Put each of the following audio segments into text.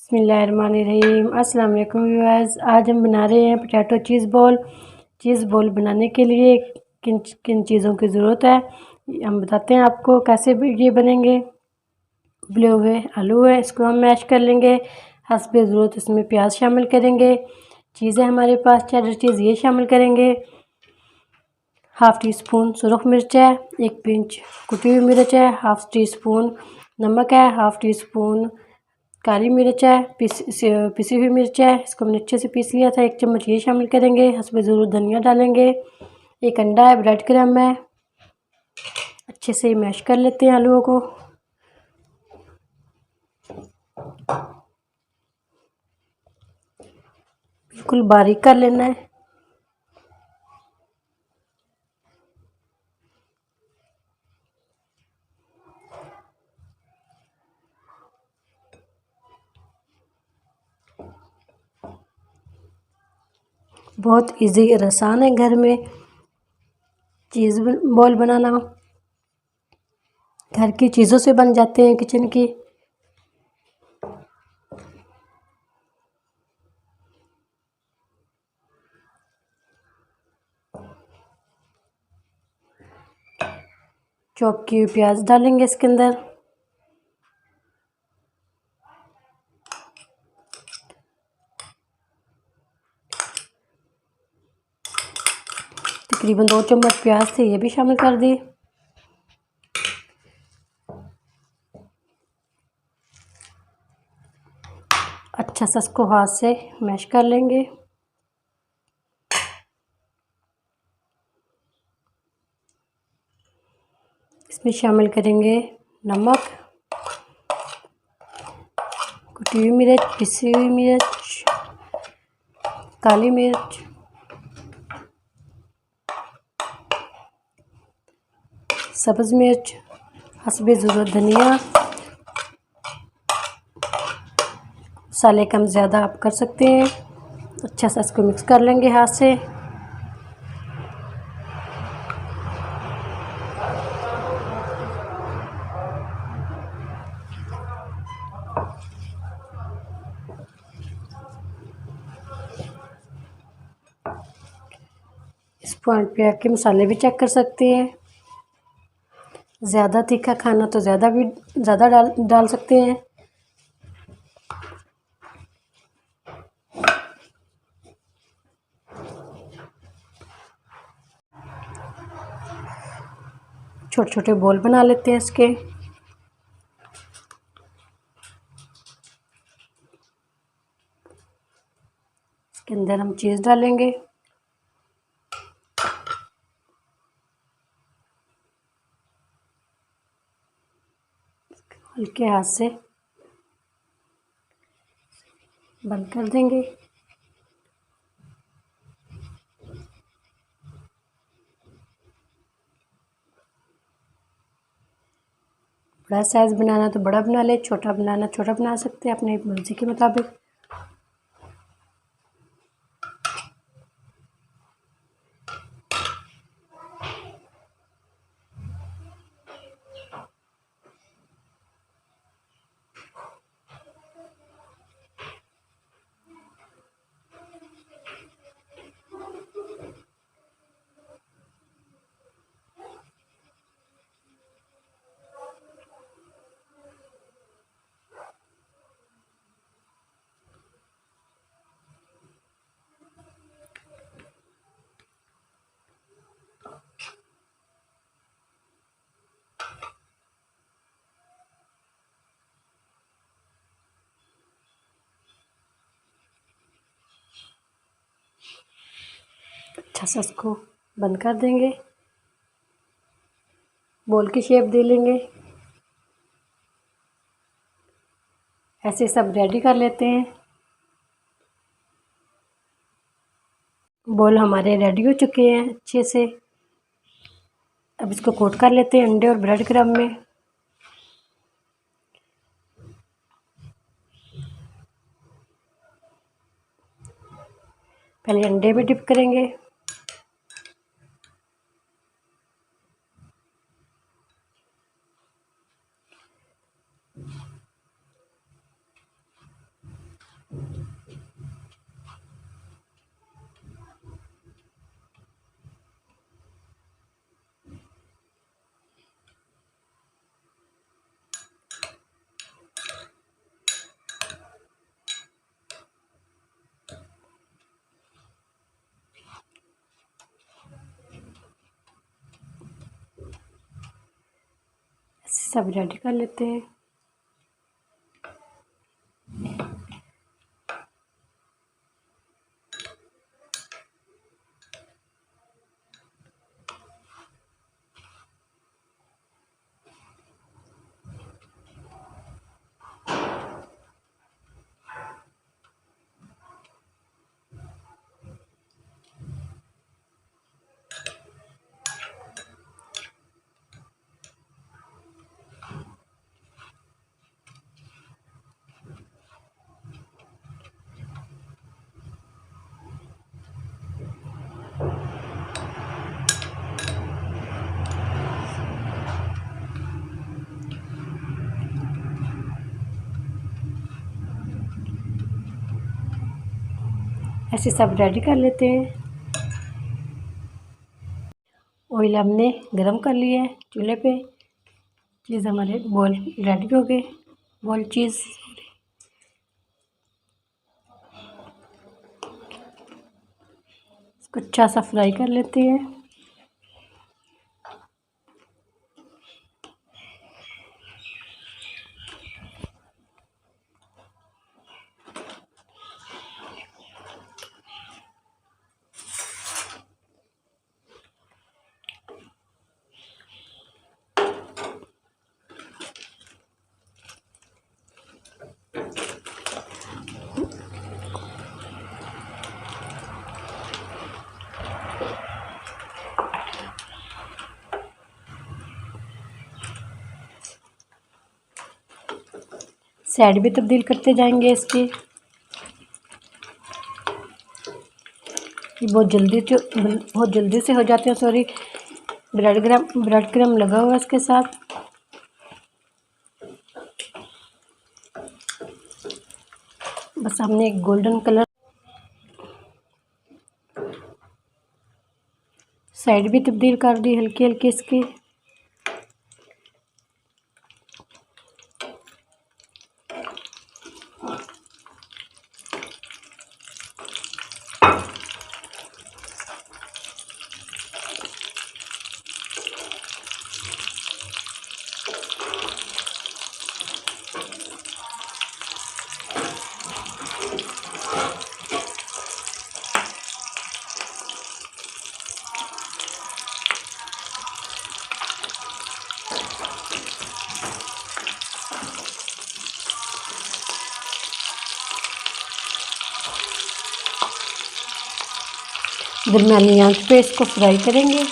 बिस्मिल्लाहिर्रहमानिर्रहीम। अस्सलाम वालेकुम व्यूअर्स। आज हम बना रहे हैं पोटैटो चीज़ बॉल। चीज़ बॉल बनाने के लिए किन किन चीज़ों की ज़रूरत है हम बताते हैं आपको कैसे ये बनेंगे। उबले हुए आलू है, इसको हम मैश कर लेंगे। हस्बे ज़रूरत इसमें प्याज शामिल करेंगे। चीज़ें हमारे पास चेडर चीज़ ये शामिल करेंगे। हाफ़ टी स्पून सुरख मिर्च है, 1 पिंच कुटी हुई मिर्च है, हाफ़ टी स्पून नमक है, हाफ़ टी स्पून काली मिर्च है, पिसी हुई मिर्च है, इसको मैंने अच्छे से पीस लिया था। 1 चम्मच ये शामिल करेंगे। हस्बे ज़रूरत धनिया डालेंगे। 1 अंडा है, ब्रेड क्रम्ब है। अच्छे से मैश कर लेते हैं आलूओं को। बिल्कुल बारीक कर लेना है। बहुत इजी और आसान है घर में चीज़ बॉल बनाना। घर की चीज़ों से बन जाते हैं किचन की। चॉप की हुई प्याज डालेंगे इसके अंदर। तकरीबन 2 चम्मच प्याज थे, ये भी शामिल कर दी। अच्छा सा इसको हाथ से मैश कर लेंगे। इसमें शामिल करेंगे नमक, कुटी हुई मिर्च, पिसी हुई मिर्च, काली मिर्च, सब्ज़ मिर्च, हस्बे ज़रूरत धनिया। मसाले कम ज़्यादा आप कर सकते हैं। अच्छा सा इसको मिक्स कर लेंगे हाथ से। इस पॉइंट पे आके मसाले भी चेक कर सकते हैं। ज़्यादा तीखा खाना तो ज़्यादा डाल सकते हैं। छोटे छोटे बॉल बना लेते हैं इसके। इसके अंदर हम चीज़ डालेंगे। हल्के हाथ से बंद कर देंगे। बड़ा साइज़ बनाना तो बड़ा बना ले, छोटा बनाना छोटा बना सकते हैं अपनी मर्ज़ी के मुताबिक। अच्छा सा इसको बंद कर देंगे। बॉल की शेप दे लेंगे। ऐसे सब रेडी कर लेते हैं। बॉल हमारे रेडी हो चुके हैं अच्छे से। अब इसको कोट कर लेते हैं अंडे और ब्रेड क्रम्ब में। पहले अंडे में डिप करेंगे। सब रेडी कर लेते हैं। ऐसे सब रेडी कर लेते हैं। ऑयल हमने गरम कर लिया है चूल्हे पे। चीज़ हमारे बॉल रेडी हो गए, बॉल चीज़। इसको अच्छा सा फ्राई कर लेते हैं। साइड भी तब्दील करते जाएंगे इसके। ये बहुत जल्दी से हो जाते हैं। सॉरी, ब्रेड क्रम लगा हुआ है इसके साथ। बस हमने एक गोल्डन कलर, साइड भी तब्दील कर दी हल्की हल्की इसकी। दरमियानी आंच पे इसको फ्राई करेंगे।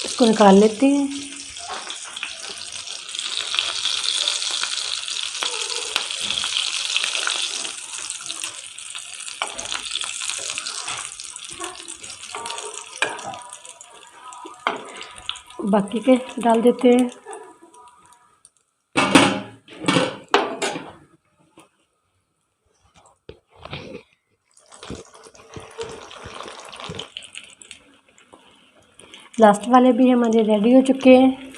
इसको निकाल लेते हैं। बाकी के डाल देते हैं। लास्ट वाले भी हमारे रेडी हो चुके हैं।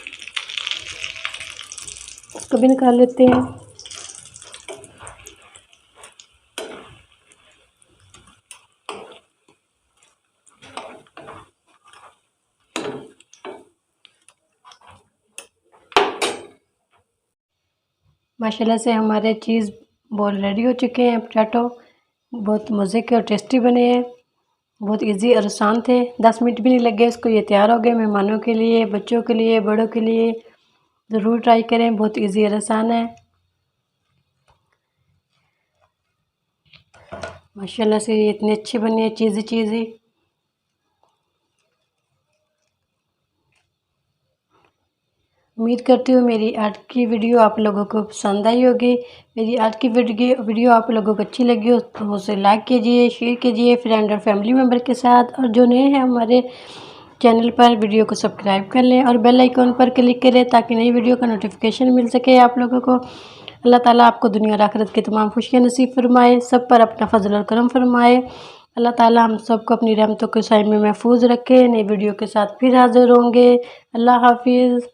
इसको भी निकाल लेते हैं। माशाल्लाह से हमारे चीज़ बॉल रेडी हो चुके हैं। पोटैटो बहुत मज़े के और टेस्टी बने हैं। बहुत इजी और आसान थे। 10 मिनट भी नहीं लगे इसको, ये तैयार हो गए। मेहमानों के लिए, बच्चों के लिए, बड़ों के लिए ज़रूर ट्राई करें। बहुत इजी और आसान है। माशाल्लाह से ये इतने अच्छे बने हैं, चीज़ी। उम्मीद करती हूँ मेरी आज की वीडियो आप लोगों को पसंद आई होगी। मेरी आज की वीडियो आप लोगों को अच्छी लगी हो तो उसे लाइक कीजिए, शेयर कीजिए फ्रेंड और फैमिली मेम्बर के साथ। और जो नए हैं हमारे चैनल पर, वीडियो को सब्सक्राइब कर लें और बेल आइकॉन पर क्लिक करें ताकि नई वीडियो का नोटिफिकेशन मिल सके आप लोगों को। अल्लाह ताला आपको दुनिया और आखिरत की तमाम खुशियाँ नसीब फरमाए, सब पर अपना फजल और करम फरमाए। अल्लाह ताला हम सबको अपनी रहमतों के साए में महफूज रखे। नई वीडियो के साथ फिर हाजिर होंगे। अल्लाह हाफिज़।